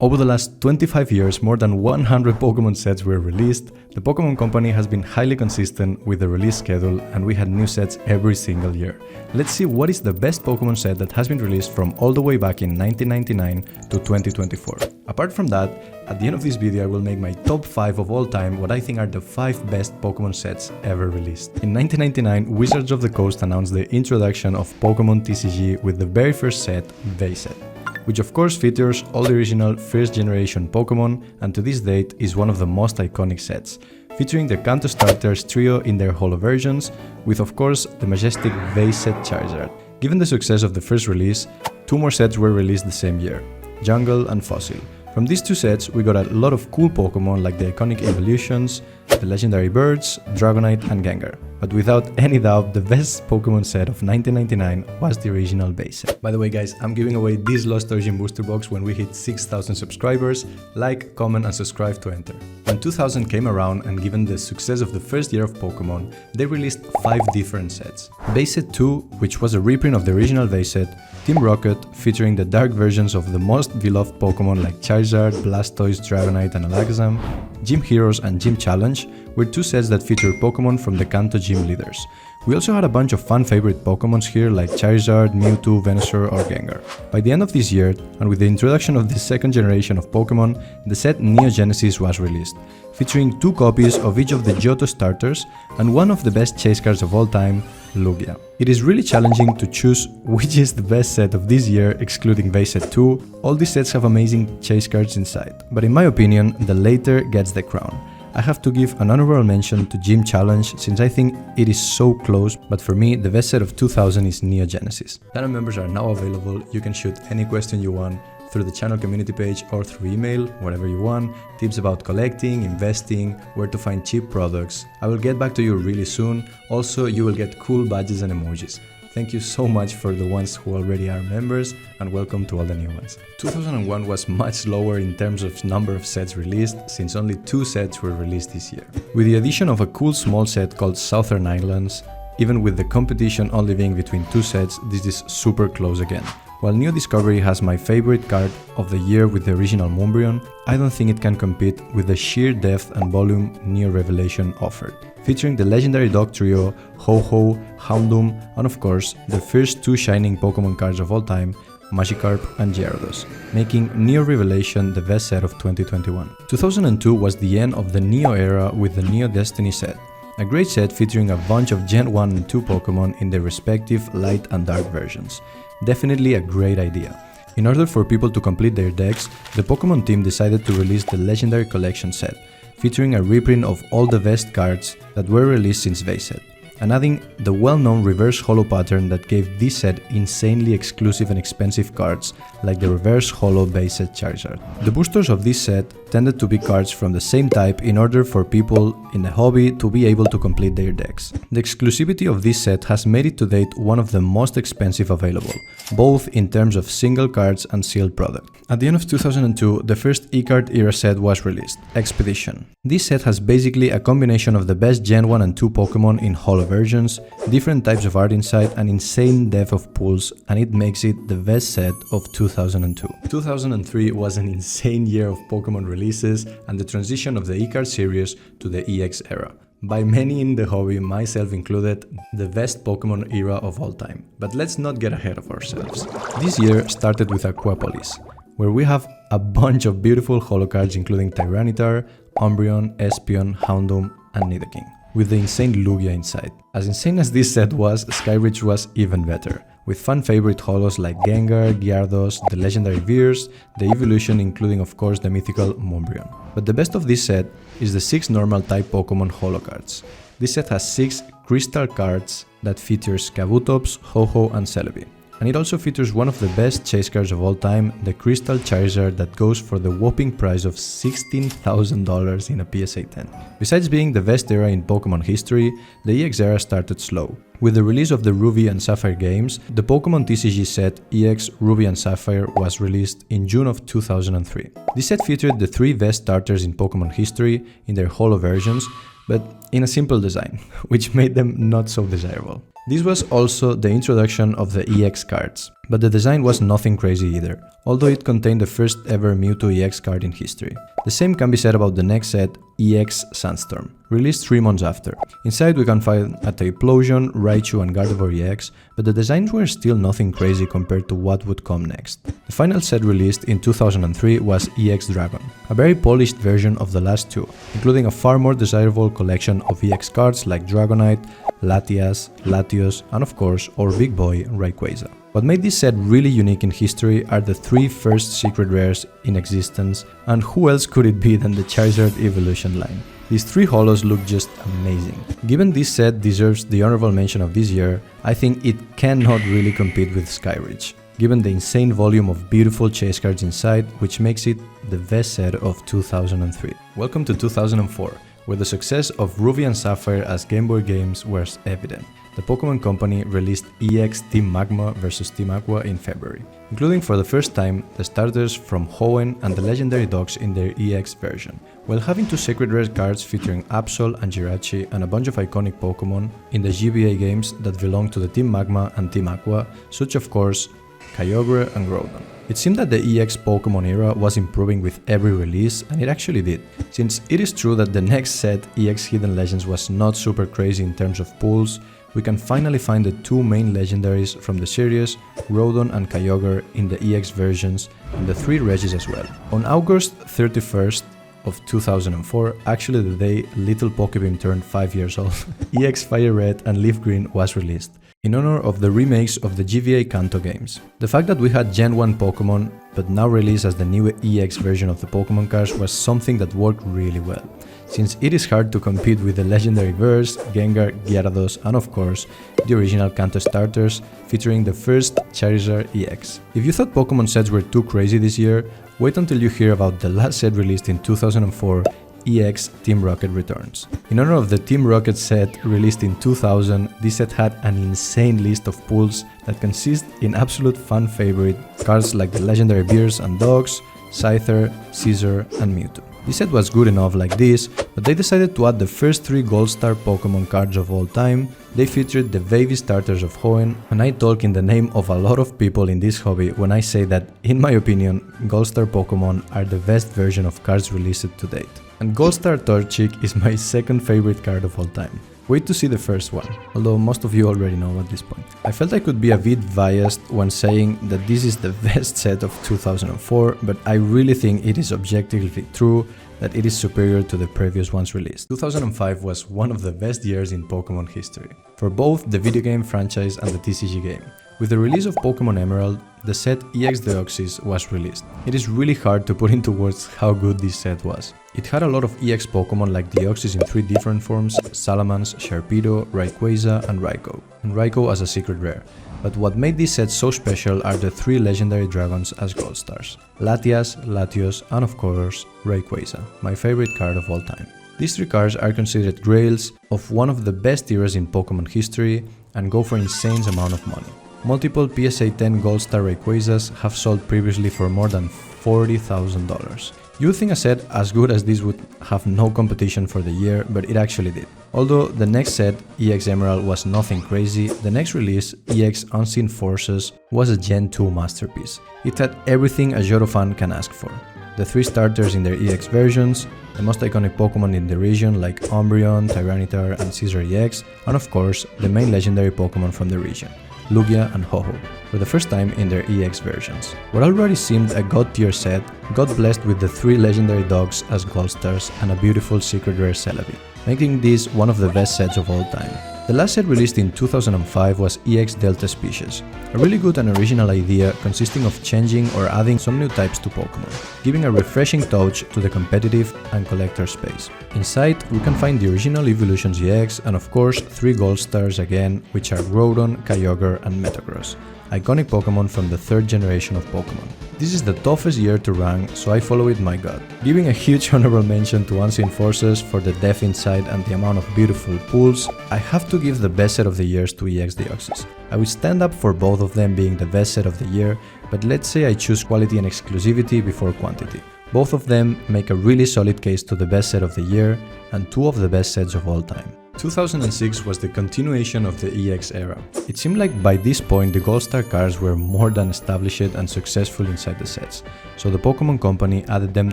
Over the last 25 years, more than 100 Pokemon sets were released. The Pokemon Company has been highly consistent with the release schedule, and we had new sets every single year. Let's see what is the best Pokemon set that has been released from all the way back in 1999 to 2024. Apart from that, at the end of this video I will make my top 5 of all time, what I think are the 5 best Pokemon sets ever released. In 1999, Wizards of the Coast announced the introduction of Pokemon TCG with the very first set, V-Set, which of course features all the original first generation Pokemon and to this date is one of the most iconic sets, featuring the Kanto starters trio in their holo versions, with of course the majestic V-Set Charizard. Given the success of the first release, 2 more sets were released the same year, Jungle and Fossil. From these 2 sets we got a lot of cool Pokemon like the iconic evolutions, the legendary birds, Dragonite and Gengar. But without any doubt, the best Pokemon set of 1999 was the original base set. By the way guys, I'm giving away this Lost Origin booster box when we hit 6,000 subscribers. Like, comment and subscribe to enter. When 2000 came around and given the success of the first year of Pokemon, they released 5 different sets. Base Set 2, which was a reprint of the original base set, Team Rocket, featuring the dark versions of the most beloved Pokemon like Charizard, Blastoise, Dragonite and Alakazam, Gym Heroes and Gym Challenge were 2 sets that featured Pokemon from the Kanto gym leaders. We also had a bunch of fan favorite Pokemons here like Charizard, Mewtwo, Venusaur or Gengar. By the end of this year, and with the introduction of the second generation of Pokemon, the set Neo Genesis was released, featuring 2 copies of each of the Johto starters and one of the best chase cards of all time, Lugia. It is really challenging to choose which is the best set of this year, excluding Base Set 2. All these sets have amazing chase cards inside, but in my opinion, the later gets the crown. I have to give an honorable mention to Gym Challenge since I think it is so close, but for me the best set of 2000 is Neo Genesis. Channel members are now available, you can shoot any question you want through the channel community page or through email, whatever you want, tips about collecting, investing, where to find cheap products. I will get back to you really soon. Also, you will get cool badges and emojis. Thank you so much for the ones who already are members and welcome to all the new ones. 2001 was much lower in terms of number of sets released since only 2 sets were released this year. With the addition of a cool small set called Southern Islands, even with the competition only being between 2 sets, this is super close again. While Neo Discovery has my favorite card of the year with the original Moonbryon, I don't think it can compete with the sheer depth and volume Neo Revelation offered, featuring the legendary dog trio, Ho-Oh, Houndoom, and of course, the first 2 shining Pokemon cards of all time, Magikarp and Gyarados, making Neo Revelation the best set of 2021. 2002 was the end of the Neo era with the Neo Destiny set, a great set featuring a bunch of Gen 1 and 2 Pokemon in their respective light and dark versions. Definitely a great idea. In order for people to complete their decks, the Pokemon team decided to release the Legendary Collection set, featuring a reprint of all the best cards that were released since base set, and adding the well-known reverse holo pattern that gave this set insanely exclusive and expensive cards like the reverse holo base set Charizard. The boosters of this set tended to be cards from the same type in order for people in the hobby to be able to complete their decks. The exclusivity of this set has made it to date one of the most expensive available, both in terms of single cards and sealed product. At the end of 2002, the first E-Card era set was released, Expedition. This set has basically a combination of the best Gen 1 and 2 Pokemon in holo versions, different types of art inside, and insane depth of pulls, and it makes it the best set of 2002. 2003 was an insane year of Pokemon releases and the transition of the E-Card series to the EX era. By many in the hobby, myself included, the best Pokemon era of all time. But let's not get ahead of ourselves. This year started with Aquapolis, where we have a bunch of beautiful holo cards including Tyranitar, Umbreon, Espeon, Houndoom, and Nidoking, with the insane Lugia inside. As insane as this set was, Skyreach was even better, with fan favorite holos like Gengar, Gyarados, the legendary Veers, the evolution including of course the mythical Moonbryon. But the best of this set is the 6 normal type Pokemon holo cards. This set has 6 crystal cards that features Kabutops, Ho-Oh and Celebi. And it also features one of the best chase cards of all time, the Crystal Charizard that goes for the whopping price of $16,000 in a PSA 10. Besides being the best era in Pokemon history, the EX era started slow. With the release of the Ruby and Sapphire games, the Pokemon TCG set EX Ruby and Sapphire was released in June of 2003. This set featured the 3 best starters in Pokemon history in their holo versions, but in a simple design, which made them not so desirable. This was also the introduction of the EX cards, but the design was nothing crazy either, although it contained the first ever Mewtwo EX card in history. The same can be said about the next set, EX Sandstorm, released 3 months after. Inside we can find a Typhlosion, Raichu and Gardevoir EX, but the designs were still nothing crazy compared to what would come next. The final set released in 2003 was EX Dragon, a very polished version of the last two, including a far more desirable collection of EX cards like Dragonite, Latias, Latios, and of course our big boy Rayquaza. What made this set really unique in history are the 3 first secret rares in existence, and who else could it be than the Charizard Evolution line. These 3 holos look just amazing. Given this set deserves the honorable mention of this year, I think it cannot really compete with Skyreach, given the insane volume of beautiful chase cards inside, which makes it the best set of 2003. Welcome to 2004, where the success of Ruby and Sapphire as Game Boy games was evident. The Pokémon Company released EX Team Magma vs Team Aqua in February, including for the first time the starters from Hoenn and the legendary dogs in their EX version, while having 2 Sacred Rare cards featuring Absol and Jirachi and a bunch of iconic Pokémon in the GBA games that belong to the Team Magma and Team Aqua, such of course Kyogre and Groudon. It seemed that the EX Pokémon era was improving with every release, and it actually did, since it is true that the next set, EX Hidden Legends, was not super crazy in terms of pulls. We can finally find the 2 main legendaries from the series, Groudon and Kyogre, in the EX versions, and the 3 Regis as well. On August 31st of 2004, actually the day Little Pokebeam turned 5 years old, EX Fire Red and Leaf Green was released, in honor of the remakes of the GBA Kanto games. The fact that we had Gen 1 Pokemon, but now released as the new EX version of the Pokemon cards, was something that worked really well, since it is hard to compete with the legendary Verse, Gengar, Gyarados, and of course, the original Kanto starters featuring the first Charizard EX. If you thought Pokemon sets were too crazy this year, wait until you hear about the last set released in 2004, EX Team Rocket returns. In honor of the Team Rocket set released in 2000, this set had an insane list of pulls that consist in absolute fan favorite cards like the legendary Beers and Dogs, Scyther, Scizor, and Mewtwo. This set was good enough like this, but they decided to add the first 3 Gold Star Pokemon cards of all time. They featured the baby starters of Hoenn, and I talk in the name of a lot of people in this hobby when I say that, in my opinion, Gold Star Pokemon are the best version of cards released to date. And Gold Star Torchic is my second favorite card of all time. Wait to see the first one, although most of you already know at this point. I felt I could be a bit biased when saying that this is the best set of 2004, but I really think it is objectively true that it is superior to the previous ones released. 2005 was one of the best years in Pokemon history, for both the video game franchise and the TCG game. With the release of Pokemon Emerald, the set EX Deoxys was released. It is really hard to put into words how good this set was. It had a lot of EX Pokemon like Deoxys in 3 different forms, Salamence, Sharpedo, Rayquaza and Raikou as a secret rare. But what made this set so special are the 3 legendary dragons as Gold Stars. Latias, Latios and of course Rayquaza, my favorite card of all time. These 3 cards are considered grails of one of the best eras in Pokemon history and go for insane amount of money. Multiple PSA 10 Gold Star Rayquazas have sold previously for more than $40,000. You would think a set as good as this would have no competition for the year, but it actually did. Although the next set, EX Emerald, was nothing crazy, the next release, EX Unseen Forces, was a Gen 2 masterpiece. It had everything a Johto fan can ask for. The 3 starters in their EX versions, the most iconic Pokemon in the region like Umbreon, Tyranitar and Scizor EX, and of course, the main legendary Pokemon from the region, Lugia and Ho-Oh, for the first time in their EX versions. What already seemed a god tier set got blessed with the 3 legendary dogs as Gold Stars and a beautiful secret rare Celebi, making this one of the best sets of all time. The last set released in 2005 was EX Delta Species, a really good and original idea consisting of changing or adding some new types to Pokemon, giving a refreshing touch to the competitive and collector space. Inside, we can find the original Evolutions EX and of course 3 Gold Stars again, which are Groudon, Kyogre and Metagross, iconic Pokemon from the 3rd generation of Pokemon. This is the toughest year to rank, so I follow it my gut, giving a huge honorable mention to Unseen Forces for the depth inside and the amount of beautiful pulls. I have to give the best set of the years to EX Deoxys. I would stand up for both of them being the best set of the year, but let's say I choose quality and exclusivity before quantity. Both of them make a really solid case to the best set of the year and 2 of the best sets of all time. 2006 was the continuation of the EX era. It seemed like by this point the Gold Star cards were more than established and successful inside the sets, so the Pokémon Company added them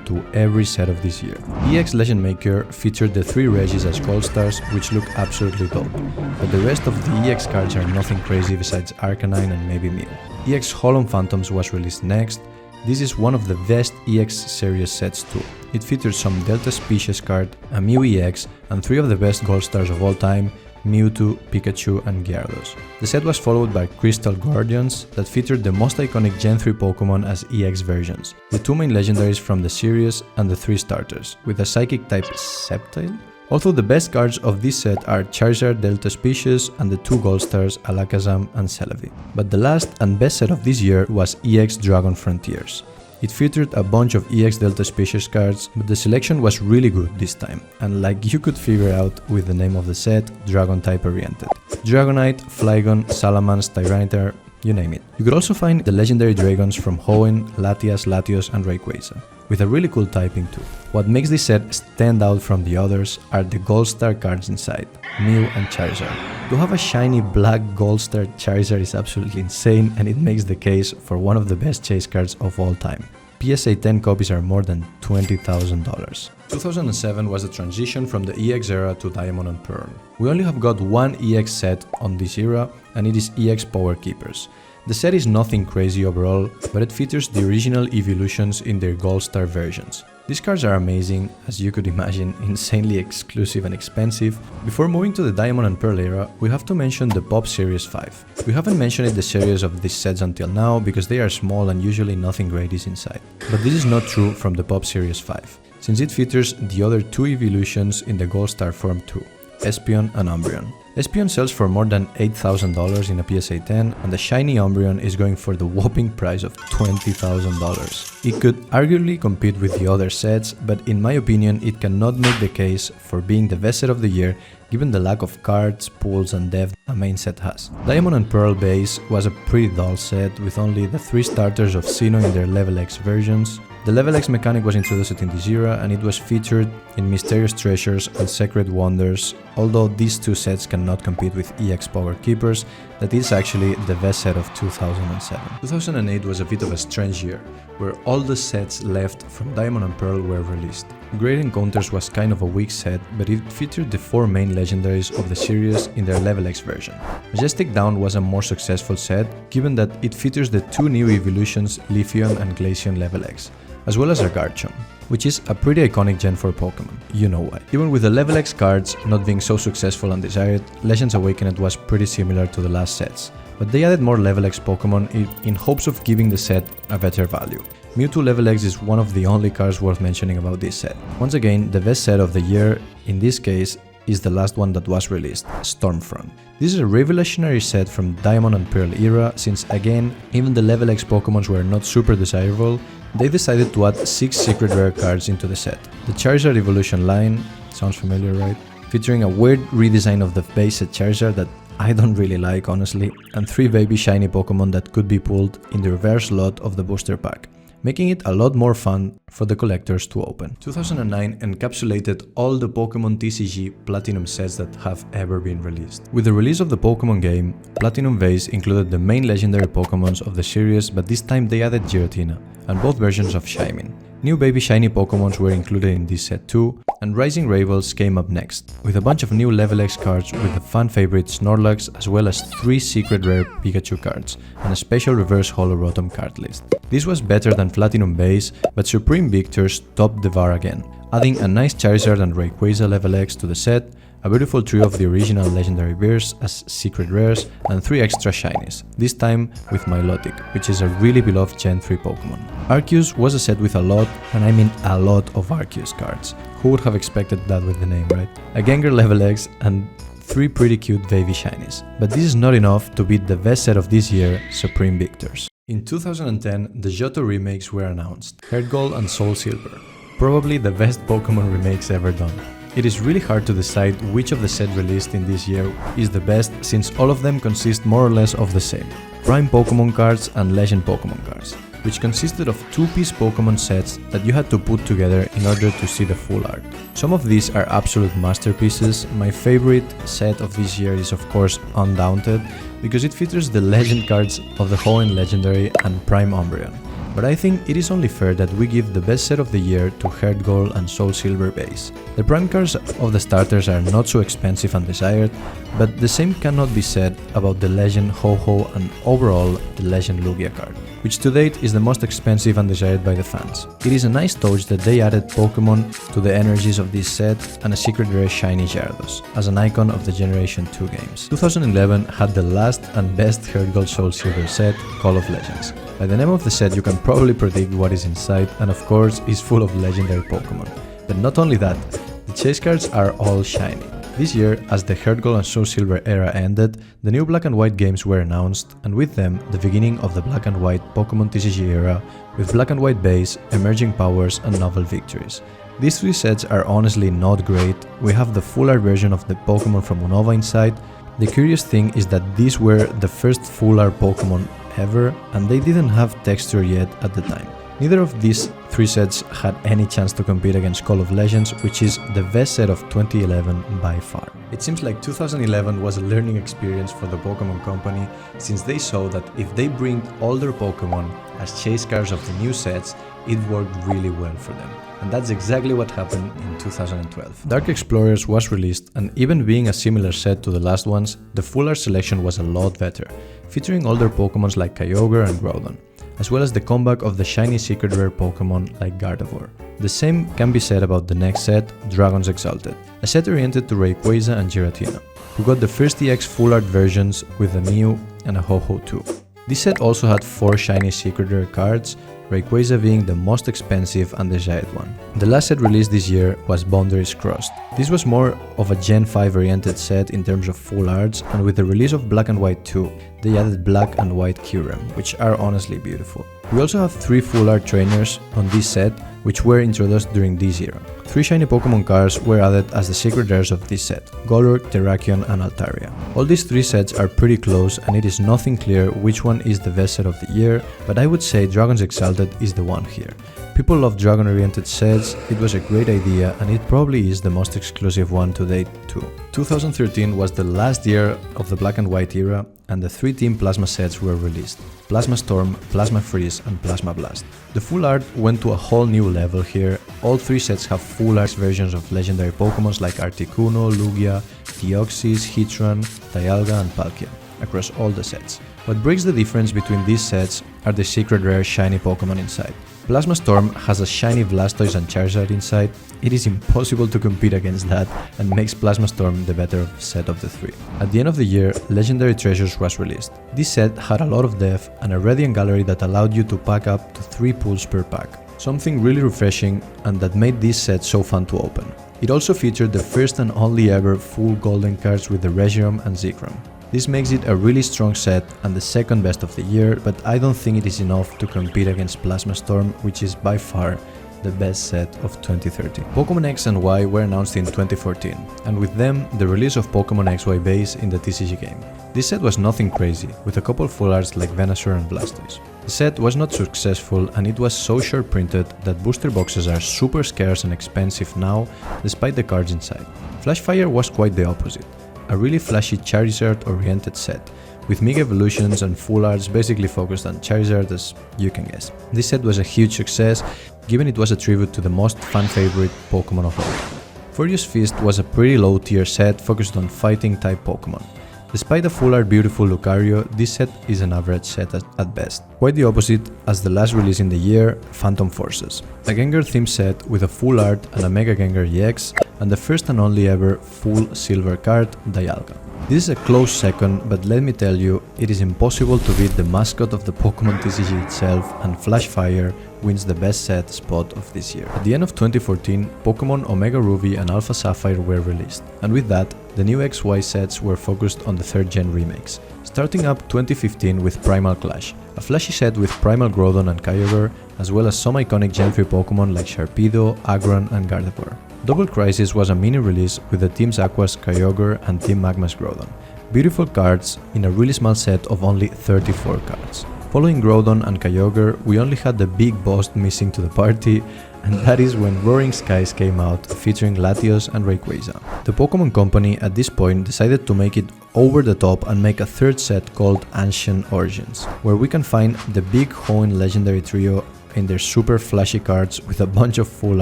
to every set of this year. EX Legend Maker featured the 3 Regis as Gold Stars, which look absolutely dope, but the rest of the EX cards are nothing crazy besides Arcanine and maybe Mew. EX Hollum Phantoms was released next. This is one of the best EX series sets too. It features some Delta Species card, a Mew EX, and 3 of the best Gold Stars of all time, Mewtwo, Pikachu, and Gyarados. The set was followed by Crystal Guardians that featured the most iconic Gen 3 Pokémon as EX versions, the 2 main legendaries from the series and the 3 starters, with a Psychic type Sceptile. Although the best cards of this set are Charizard Delta Species and the 2 Gold Stars Alakazam and Celebi. But the last and best set of this year was EX Dragon Frontiers. It featured a bunch of EX Delta Species cards, but the selection was really good this time, and like you could figure out with the name of the set, Dragon type oriented. Dragonite, Flygon, Salamence, Tyranitar, you name it. You could also find the legendary dragons from Hoenn, Latias, Latios and Rayquaza, with a really cool typing too. What makes this set stand out from the others are the Gold Star cards inside, Mew and Charizard. To have a shiny black Gold Star Charizard is absolutely insane, and it makes the case for one of the best chase cards of all time. PSA 10 copies are more than $20,000. 2007 was the transition from the EX era to Diamond and Pearl. We only have got one EX set on this era, and it is EX Power Keepers. The set is nothing crazy overall, but it features the original evolutions in their Gold Star versions. These cards are amazing, as you could imagine, insanely exclusive and expensive. Before moving to the Diamond and Pearl era, we have to mention the Pop Series 5. We haven't mentioned the series of these sets until now because they are small and usually nothing great is inside. But this is not true from the Pop Series 5, since it features the other 2 evolutions in the Gold Star form too, Espeon and Umbreon. Espeon sells for more than $8,000 in a PSA 10, and the shiny Umbreon is going for the whopping price of $20,000. It could arguably compete with the other sets, but in my opinion it cannot make the case for being the best set of the year given the lack of cards, pools and depth a main set has. Diamond and Pearl base was a pretty dull set with only the 3 starters of Sinnoh in their Level X versions. The Level X mechanic was introduced in this era and it was featured in Mysterious Treasures and Secret Wonders, although these 2 sets cannot compete with EX Power Keepers, that is actually the best set of 2007. 2008 was a bit of a strange year, where all the sets left from Diamond and Pearl were released. Great Encounters was kind of a weak set, but it featured the 4 main legendaries of the series in their Level X version. Majestic Dawn was a more successful set, given that it features the 2 new evolutions Leafeon and Glaceon Level X, as well as a Garchomp, which is a pretty iconic Gen 4 Pokémon, you know why. Even with the Level X cards not being so successful and desired, Legends Awakened was pretty similar to the last sets, but they added more Level X Pokémon in hopes of giving the set a better value. Mewtwo Level X is one of the only cards worth mentioning about this set. Once again, the best set of the year, in this case, is the last one that was released, Stormfront. This is a revolutionary set from Diamond and Pearl era, since again, even the Level X Pokémons were not super desirable. They decided to add 6 secret rare cards into the set. The Charizard Evolution line, sounds familiar, right? Featuring a weird redesign of the base set Charizard that I don't really like honestly, and 3 baby shiny Pokémon that could be pulled in the reverse slot of the booster pack, making it a lot more fun for the collectors to open. 2009 encapsulated all the Pokémon TCG Platinum sets that have ever been released. With the release of the Pokémon game, Platinum Base included the main legendary Pokémons of the series, but this time they added Giratina, and both versions of Shaymin. New baby shiny Pokémons were included in this set too, and Rising Ravels came up next, with a bunch of new Level X cards with the fan favorite Snorlax, as well as 3 secret rare Pikachu cards, and a special reverse holo Rotom card list. This was better than Platinum Base, but Supreme Victors topped the bar again, adding a nice Charizard and Rayquaza Level X to the set, a beautiful trio of the original legendary bears as secret rares, and 3 extra shinies, this time with Milotic, which is a really beloved Gen 3 Pokémon. Arceus was a set with a lot, and I mean a lot of Arceus cards. Who would have expected that with the name, right? A Gengar Level X and 3 pretty cute baby shinies. But this is not enough to beat the best set of this year, Supreme Victors. In 2010, the Johto remakes were announced, Heart Gold and Soul Silver. Probably the best Pokémon remakes ever done. It is really hard to decide which of the set released in this year is the best, since all of them consist more or less of the same: Prime Pokémon cards and Legend Pokémon cards. which consisted of 2-piece Pokemon sets that you had to put together in order to see the full art. Some of these are absolute masterpieces. My favorite set of this year is of course Undaunted, because it features the legend cards of the Hoenn Legendary and Prime Umbreon. But I think it is only fair that we give the best set of the year to Heart Gold and Soul Silver base. The Prime cards of the starters are not so expensive and desired, but the same cannot be said about the Legend Ho-Oh and overall the Legend Lugia card, which to date is the most expensive and desired by the fans. It is a nice touch that they added Pokemon to the energies of this set and a secret rare shiny Gyarados, as an icon of the Generation 2 games. 2011 had the last and best Heart Gold Soul Silver set, Call of Legends. By the name of the set you can probably predict what is inside, and of course is full of legendary Pokemon. But not only that, the chase cards are all shiny. This year, as the Heart Gold and Soul Silver era ended, the new Black and White games were announced, and with them, the beginning of the Black and White Pokemon TCG era, with Black and White base, emerging powers and novel victories. These 3 sets are honestly not great. We have the full art version of the Pokemon from Unova inside. The curious thing is that these were the first full art Pokemon ever, and they didn't have texture yet at the time. Neither of these 3 sets had any chance to compete against Call of Legends, which is the best set of 2011 by far. It seems like 2011 was a learning experience for the Pokemon Company, since they saw that if they bring older Pokemon as chase cards of the new sets, it worked really well for them. And that's exactly what happened in 2012. Dark Explorers was released, and even being a similar set to the last ones, the full art selection was a lot better, featuring older Pokemons like Kyogre and Groudon, as well as the comeback of the shiny secret rare Pokemon like Gardevoir. The same can be said about the next set, Dragons Exalted, a set oriented to Rayquaza and Giratina, who got the first EX full art versions with a Mew and a Ho-Oh too. This set also had 4 shiny secret rare cards, Rayquaza being the most expensive and desired one. The last set released this year was Boundaries Crossed. This was more of a Gen 5 oriented set in terms of full arts, and with the release of Black and White 2, they added Black and White Kyurem, which are honestly beautiful. We also have 3 full art trainers on this set, which were introduced during this era. 3 shiny Pokemon cards were added as the secret rares of this set, Golurk, Terrakion and Altaria. All these 3 sets are pretty close, and it is nothing clear which one is the best set of the year, but I would say Dragons Exalted is the one here. People love dragon-oriented sets, it was a great idea, and it probably is the most exclusive one to date too. 2013 was the last year of the Black and White era, and the 3 Team Plasma sets were released: Plasma Storm, Plasma Freeze and Plasma Blast. The full art went to a whole new level here. All 3 sets have full art versions of legendary Pokemons like Articuno, Lugia, Deoxys, Heatran, Dialga and Palkia, across all the sets. What breaks the difference between these sets are the secret rare shiny Pokemon inside. Plasma Storm has a shiny Blastoise and Charizard inside. It is impossible to compete against that, and makes Plasma Storm the better set of the 3. At the end of the year, Legendary Treasures was released. This set had a lot of depth and a Radiant Gallery that allowed you to pack up to 3 pulls per pack. Something really refreshing and that made this set so fun to open. It also featured the first and only ever full golden cards with the Reshiram and Zekrom. This makes it a really strong set and the second best of the year, but I don't think it is enough to compete against Plasma Storm, which is by far the best set of 2013. Pokemon X and Y were announced in 2014, and with them, the release of Pokemon XY base in the TCG game. This set was nothing crazy, with a couple full arts like Venusaur and Blastoise. The set was not successful, and it was so short printed that booster boxes are super scarce and expensive now, despite the cards inside. Flashfire was quite the opposite. A really flashy Charizard-oriented set, with Mega Evolutions and full arts basically focused on Charizard, as you can guess. This set was a huge success, given it was a tribute to the most fan-favorite Pokemon of all. Furious Fist was a pretty low-tier set focused on fighting-type Pokemon. Despite the full art beautiful Lucario, this set is an average set at best. Quite the opposite as the last release in the year, Phantom Forces. A Gengar-themed set with a full art and a Mega Gengar EX, and the first and only ever full silver card, Dialga. This is a close second, but let me tell you, it is impossible to beat the mascot of the Pokemon TCG itself, and Flashfire wins the best set spot of this year. At the end of 2014, Pokemon Omega Ruby and Alpha Sapphire were released, and with that, the new XY sets were focused on the 3rd gen remakes. Starting up 2015 with Primal Clash, a flashy set with Primal Groudon and Kyogre, as well as some iconic Gen 3 Pokemon like Sharpedo, Aggron and Gardevoir. Double Crisis was a mini-release with the Team Aqua's Kyogre and Team Magma's Groudon. Beautiful cards in a really small set of only 34 cards. Following Groudon and Kyogre, we only had the big boss missing to the party, and that is when Roaring Skies came out, featuring Latios and Rayquaza. The Pokémon Company at this point decided to make it over the top and make a third set called Ancient Origins, where we can find the big Hoenn legendary trio in their super flashy cards with a bunch of full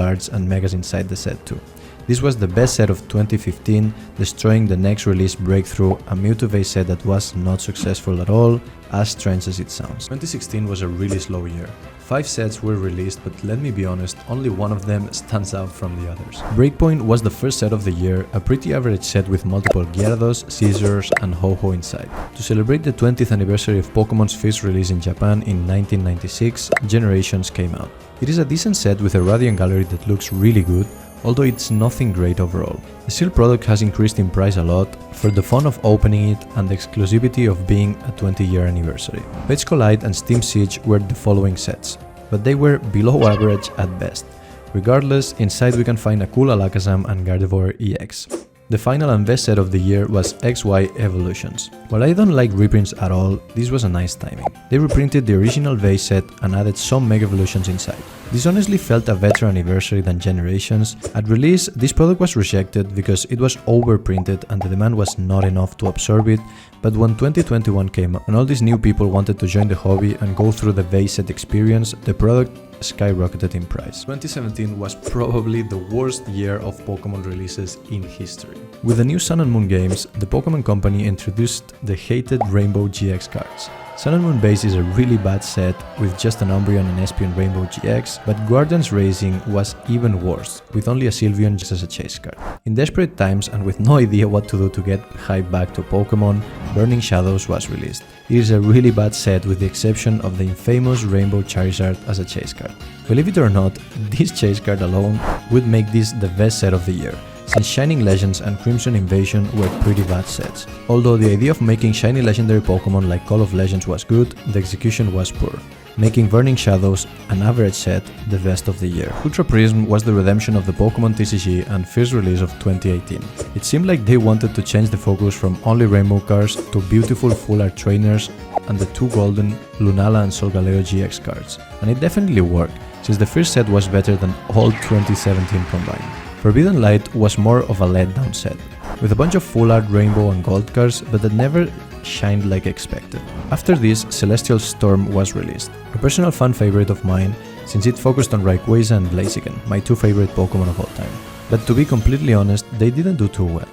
arts and megas inside the set too. This was the best set of 2015, destroying the next release Breakthrough, a Mewtwo base set that was not successful at all, as strange as it sounds. 2016 was a really slow year. 5 sets were released, but let me be honest, only one of them stands out from the others. Breakpoint was the first set of the year, a pretty average set with multiple Gyarados, Scizors, and Ho-Oh inside. To celebrate the 20th anniversary of Pokémon's first release in Japan in 1996, Generations came out. It is a decent set with a Radiant Gallery that looks really good, although it's nothing great overall. The sealed product has increased in price a lot for the fun of opening it and the exclusivity of being a 20-year anniversary. Fates Collide and Steam Siege were the following sets, but they were below average at best. Regardless, inside we can find a cool Alakazam and Gardevoir EX. The final and best set of the year was XY Evolutions. While I don't like reprints at all, this was a nice timing. They reprinted the original base set and added some Mega Evolutions inside. This honestly felt a better anniversary than Generations. At release, this product was rejected because it was overprinted and the demand was not enough to absorb it, but when 2021 came and all these new people wanted to join the hobby and go through the base set experience, the product skyrocketed in price. 2017 was probably the worst year of Pokémon releases in history. With the new Sun and Moon games, the Pokémon Company introduced the hated Rainbow GX cards. Sun and Moon base is a really bad set with just an Umbreon and Espeon Rainbow GX, but Guardians Racing was even worse, with only a Sylveon just as a chase card. In desperate times and with no idea what to do to get hype back to Pokémon, Burning Shadows was released. It is a really bad set with the exception of the infamous Rainbow Charizard as a chase card. Believe it or not, this chase card alone would make this the best set of the year, since Shining Legends and Crimson Invasion were pretty bad sets. Although the idea of making shiny legendary Pokémon like Call of Legends was good, the execution was poor, making Burning Shadows, an average set, the best of the year. Ultra Prism was the redemption of the Pokémon TCG and first release of 2018. It seemed like they wanted to change the focus from only Rainbow cards to beautiful full art trainers and the 2 golden Lunala and Solgaleo GX cards. And it definitely worked, since the first set was better than all 2017 combined. Forbidden Light was more of a letdown set, with a bunch of full art Rainbow and Gold cards, but that never shined like expected. After this, Celestial Storm was released, a personal fan favorite of mine, since it focused on Rayquaza and Blaziken, my 2 favorite Pokémon of all time. But to be completely honest, they didn't do too well.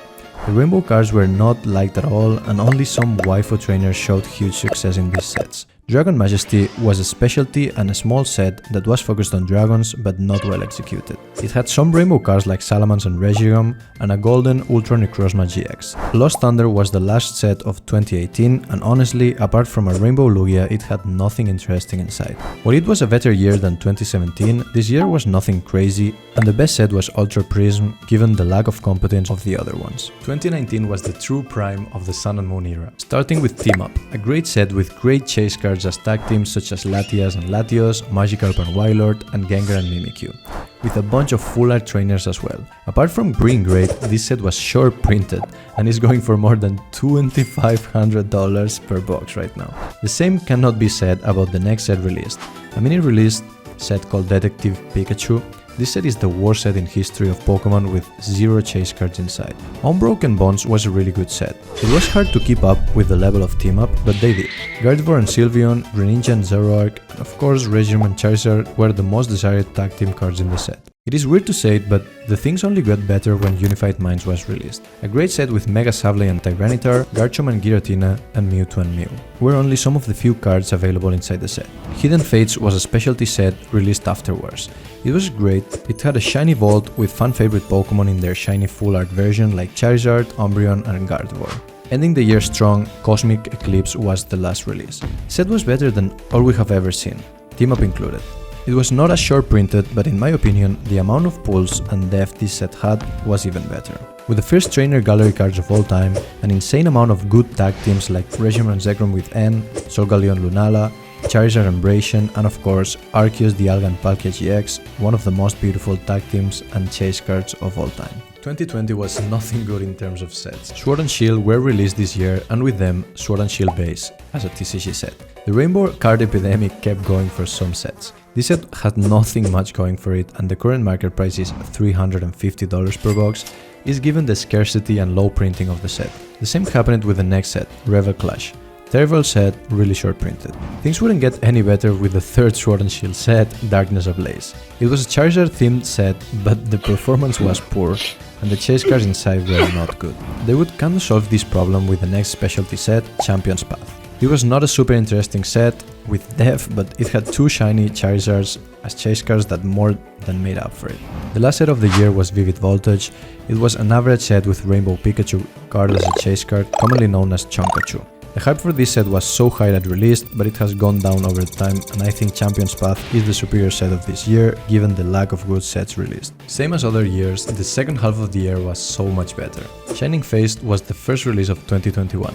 The Rainbow cards were not liked at all, and only some waifu trainers showed huge success in these sets. Dragon Majesty was a specialty and a small set that was focused on dragons but not well executed. It had some rainbow cards like Salamence and Regiram and a golden Ultra Necrozma GX. Lost Thunder was the last set of 2018 and honestly, apart from a Rainbow Lugia, it had nothing interesting inside. While it was a better year than 2017, this year was nothing crazy and the best set was Ultra Prism given the lack of competence of the other ones. 2019 was the true prime of the Sun and Moon era, starting with Team Up, a great set with great chase cards as tag teams such as Latias and Latios, Magikarp and Wailord, and Gengar and Mimikyu, with a bunch of full art trainers as well. Apart from Green Great, this set was short printed and is going for more than $2,500 per box right now. The same cannot be said about the next set released, a mini released set called Detective Pikachu. This set is the worst set in history of Pokémon with 0 chase cards inside. Unbroken Bonds was a really good set. It was hard to keep up with the level of Team Up, but they did. Gardevoir and Sylveon, Greninja and Zoroark, and of course Regiram and Charizard were the most desired tag team cards in the set. It is weird to say it, but the things only got better when Unified Minds was released. A great set with Mega Sableye and Tyranitar, Garchomp and Giratina, and Mewtwo and Mew were only some of the few cards available inside the set. Hidden Fates was a specialty set released afterwards. It was great, it had a shiny vault with fan favorite Pokémon in their shiny full art version like Charizard, Umbreon and Gardevoir. Ending the year strong, Cosmic Eclipse was the last release. The set was better than all we have ever seen, Team Up included. It was not as short printed, but in my opinion, the amount of pulls and depth this set had was even better. With the first trainer gallery cards of all time, an insane amount of good tag teams like Regiram and Zekrom with N, Solgaleo and Lunala, Charizard and Braixen, and of course Arceus, Dialga and Palkia GX, one of the most beautiful tag teams and chase cards of all time. 2020 was nothing good in terms of sets. Sword and Shield were released this year, and with them Sword and Shield Base as a TCG set. The Rainbow Card Epidemic kept going for some sets. This set had nothing much going for it, and the current market price is $350 per box, is given the scarcity and low printing of the set. The same happened with the next set, Rebel Clash. Terrible set, really short printed. Things wouldn't get any better with the third Sword and Shield set, Darkness Ablaze. It was a Charizard themed set, but the performance was poor, and the chase cards inside were not good. They would kind of solve this problem with the next specialty set, Champion's Path. It was not a super interesting set with depth, but it had two shiny Charizards as chase cards that more than made up for it. The last set of the year was Vivid Voltage. It was an average set with Rainbow Pikachu card as a chase card, commonly known as Chonkachu. The hype for this set was so high at release, but it has gone down over time, and I think Champion's Path is the superior set of this year, given the lack of good sets released. Same as other years, the second half of the year was so much better. Shining Fates was the first release of 2021.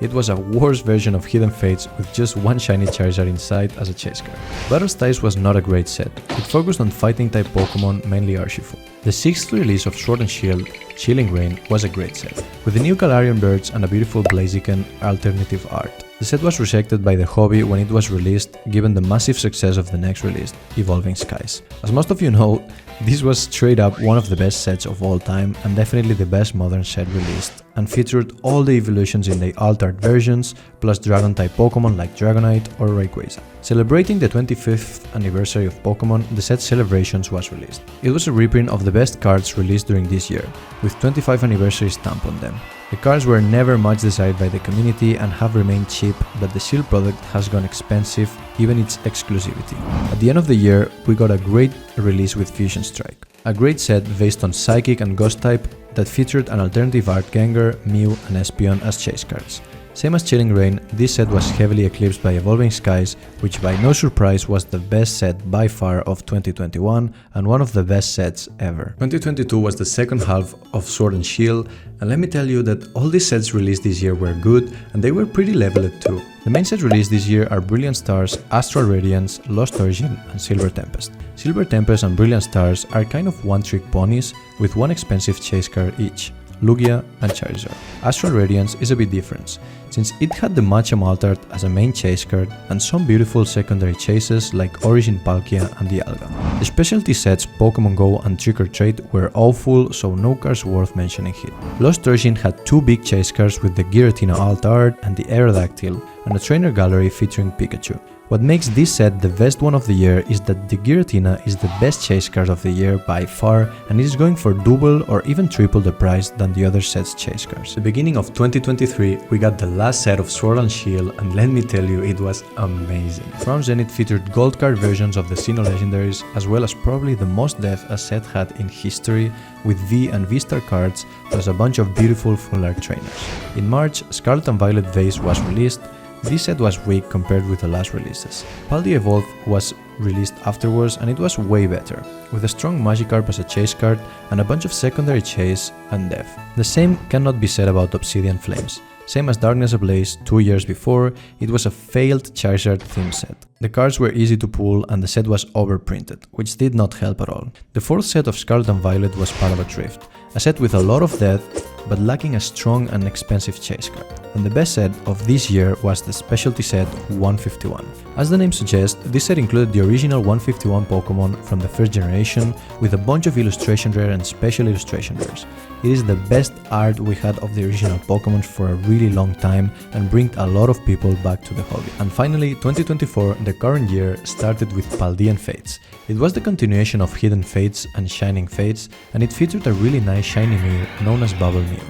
It was a worse version of Hidden Fates with just one shiny Charizard inside as a chase card. Battle Styles was not a great set. It focused on fighting type Pokemon, mainly Urshifu. The sixth release of Sword and Shield, Chilling Reign, was a great set, with the new Galarian birds and a beautiful Blaziken alternative art. The set was rejected by the hobby when it was released, given the massive success of the next release, Evolving Skies. As most of you know, this was straight up one of the best sets of all time and definitely the best modern set released, and featured all the evolutions in the alt-art versions, plus Dragon-type Pokemon like Dragonite or Rayquaza. Celebrating the 25th anniversary of Pokemon, the set Celebrations was released. It was a reprint of the best cards released during this year, with 25th anniversary stamp on them. The cards were never much desired by the community and have remained cheap, but the Shield product has gone expensive, given its exclusivity. At the end of the year, we got a great release with Fusion Strike. A great set based on Psychic and Ghost type that featured an alternative art Gengar, Mew and Espeon as chase cards. Same as Chilling Reign, this set was heavily eclipsed by Evolving Skies, which by no surprise was the best set by far of 2021 and one of the best sets ever. 2022 was the second half of Sword and Shield, and let me tell you that all these sets released this year were good, and they were pretty leveled too. The main sets released this year are Brilliant Stars, Astral Radiance, Lost Origin and Silver Tempest. Silver Tempest and Brilliant Stars are kind of one-trick ponies with one expensive chase card each, Lugia and Charizard. Astral Radiance is a bit different, since it had the Machamp Altart as a main chase card and some beautiful secondary chases like Origin Palkia and Dialga. The specialty sets Pokemon Go and Trick or Treat were awful, so no cards worth mentioning here. Lost Origin had two big chase cards with the Giratina Altart and the Aerodactyl, and a trainer gallery featuring Pikachu. What makes this set the best one of the year is that the Giratina is the best chase card of the year by far, and it is going for double or even triple the price than the other set's chase cards. The beginning of 2023, we got the last set of Sword and Shield, and let me tell you, it was amazing. Crown Zenith featured gold card versions of the Sinnoh legendaries, as well as probably the most depth a set had in history, with V and V-Star cards, plus a bunch of beautiful full art trainers. In March, Scarlet and Violet Vase was released. This set was weak compared with the last releases. Paldea Evolve was released afterwards and it was way better, with a strong Magikarp as a chase card and a bunch of secondary chase and depth. The same cannot be said about Obsidian Flames. Same as Darkness Ablaze 2 years before, it was a failed Charizard theme set. The cards were easy to pull and the set was overprinted, which did not help at all. The fourth set of Scarlet and Violet was Parabot Rift, a set with a lot of depth but lacking a strong and expensive chase card. And the best set of this year was the specialty set 151. As the name suggests, this set included the original 151 Pokemon from the first generation with a bunch of illustration rare and special illustration rares. It is the best art we had of the original Pokemon for a really long time and brought a lot of people back to the hobby. And finally, 2024, the current year, started with Paldean Fates. It was the continuation of Hidden Fates and Shining Fates, and it featured a really nice shiny Mew known as Bubble Mew,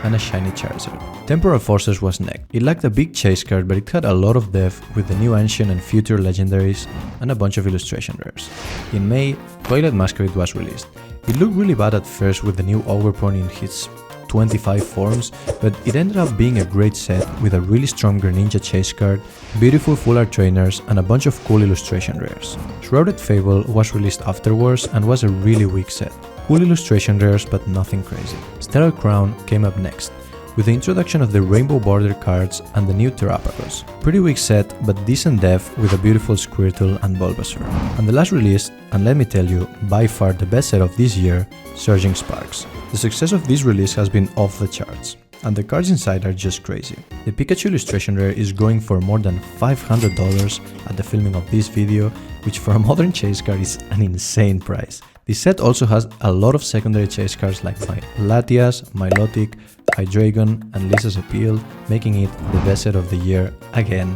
and a shiny Charizard. Temporal Forces was next. It lacked a big chase card, but it had a lot of depth with the new Ancient and Future legendaries and a bunch of illustration rares. In May, Twilight Masquerade was released. It looked really bad at first with the new Overpony in his 25 forms, but it ended up being a great set with a really strong Greninja chase card, beautiful full art trainers and a bunch of cool illustration rares. Shrouded Fable was released afterwards and was a really weak set. Cool illustration rares but nothing crazy. Stellar Crown came up next. with the introduction of the rainbow border cards and the new Terrapagos. Pretty weak set, but decent def with a beautiful Squirtle and Bulbasaur. And the last release, and let me tell you, by far the best set of this year, Surging Sparks. The success of this release has been off the charts, and the cards inside are just crazy. The Pikachu illustration rare is going for more than $500 at the filming of this video, which for a modern chase card is an insane price. This set also has a lot of secondary chase cards like my Latias, Milotic, Hydreigon and Lisa's Appeal, making it the best set of the year, again,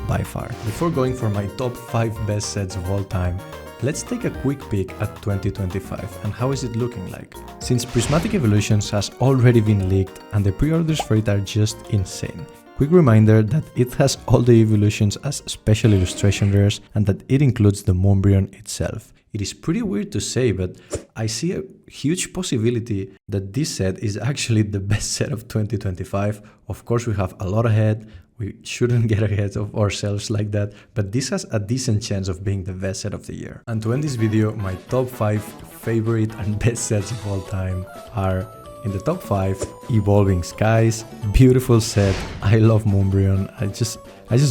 by far. Before going for my top 5 best sets of all time, let's take a quick peek at 2025 and how is it looking like. Since Prismatic Evolutions has already been leaked and the pre-orders for it are just insane. Quick reminder that it has all the evolutions as special illustration rares and that it includes the Moonbryon itself. It is pretty weird to say, but I see a huge possibility that this set is actually the best set of 2025. Of course, we have a lot ahead. We shouldn't get ahead of ourselves like that, but this has a decent chance of being the best set of the year. And to end this video, my top 5 favorite and best sets of all time are, in the top 5, Evolving Skies, beautiful set. I love Moonbryon. I just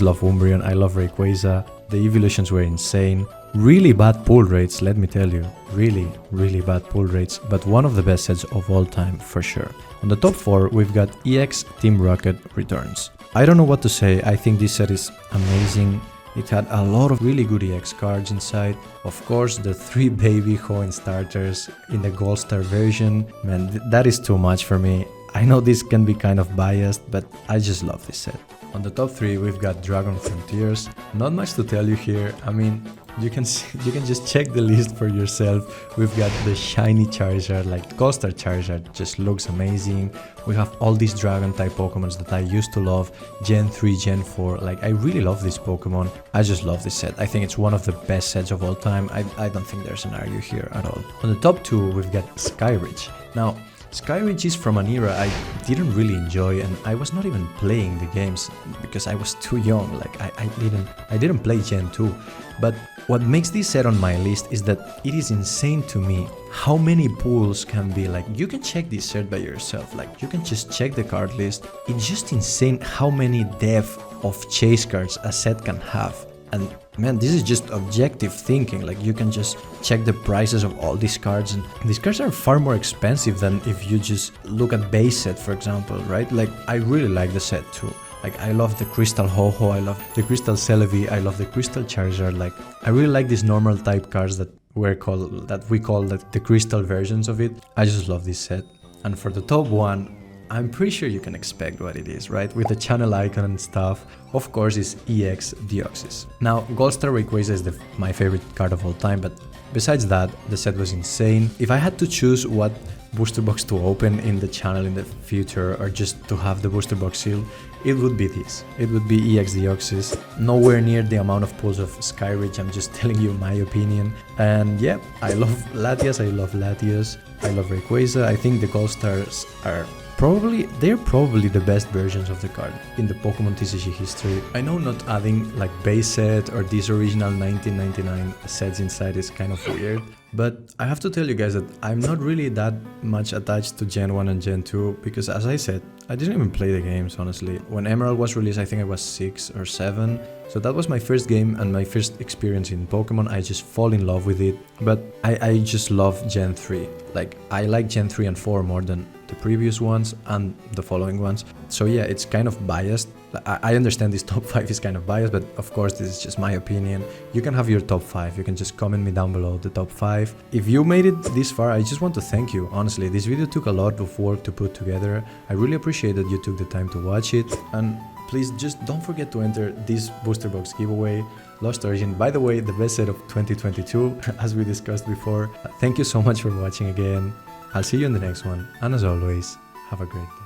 love Moonbryon. I love Rayquaza. The evolutions were insane. Really bad pull rates, let me tell you. Really bad pull rates, but one of the best sets of all time for sure. On the top 4, we've got EX Team Rocket Returns. I don't know what to say. I think this set is amazing. It had a lot of really good EX cards inside. Of course, the 3 baby Hoenn starters in the Gold Star version. Man, that is too much for me. I know this can be kind of biased, but I just love this set. On the top 3, we've got Dragon Frontiers. Not much to tell you here. I mean, you can just check the list for yourself. We've got the shiny Charizard, like Gold Star Charizard, just looks amazing. We have all these dragon type Pokemons that I used to love, Gen 3, Gen 4, like I really love this Pokemon. I just love this set. I think it's one of the best sets of all time. I don't think there's an argue here at all. On the top 2, we've got Skyreach. Now, Skyreach is from an era I didn't really enjoy, and I was not even playing the games because I was too young. Like I didn't play Gen 2. But what makes this set on my list is that it is insane to me how many pulls can be. Like, you can check this set by yourself, like you can just check the card list. It's just insane how many depth of chase cards a set can have. And man, this is just objective thinking. Like, you can just check the prices of all these cards, and these cards are far more expensive than if you just look at base set, for example, right? Like, I really like the set too. Like, I love the Crystal Ho-Oh, I love the Crystal Celebi, I love the Crystal Charizard. Like, I really like these normal type cards that we call the crystal versions of it. I just love this set. And for the top 1, I'm pretty sure you can expect what it is, right? With the channel icon and stuff. Of course, it's EX Deoxys. Now, Gold Star Rayquaza is my favorite card of all time, but besides that, the set was insane. If I had to choose what booster box to open in the channel in the future, or just to have the booster box sealed, it would be this. It would be EX Deoxys. Nowhere near the amount of pulls of Skyreach, I'm just telling you my opinion. And yeah, I love Latias, I love Rayquaza. I think the Gold Stars are they're probably the best versions of the card in the Pokemon TCG history. I know not adding like base set or these original 1999 sets inside is kind of weird, but I have to tell you guys that I'm not really that much attached to Gen 1 and Gen 2 because, as I said, I didn't even play the games, honestly. When Emerald was released, I think I was 6 or 7, so that was my first game and my first experience in Pokemon. I just fall in love with it, but I just love Gen 3. Like, I like Gen 3 and 4 more than the previous ones and the following ones. So yeah, it's kind of biased. I understand this top 5 is kind of biased, but of course this is just my opinion. You can have your top 5. You can just comment me down below the top 5. If you made it this far, I just want to thank you. Honestly, this video took a lot of work to put together. I really appreciate that you took the time to watch it. And please just don't forget to enter this booster box giveaway. Lost Origin, by the way, the best set of 2022, as we discussed before. Thank you so much for watching again. I'll see you in the next one, and as always, have a great day.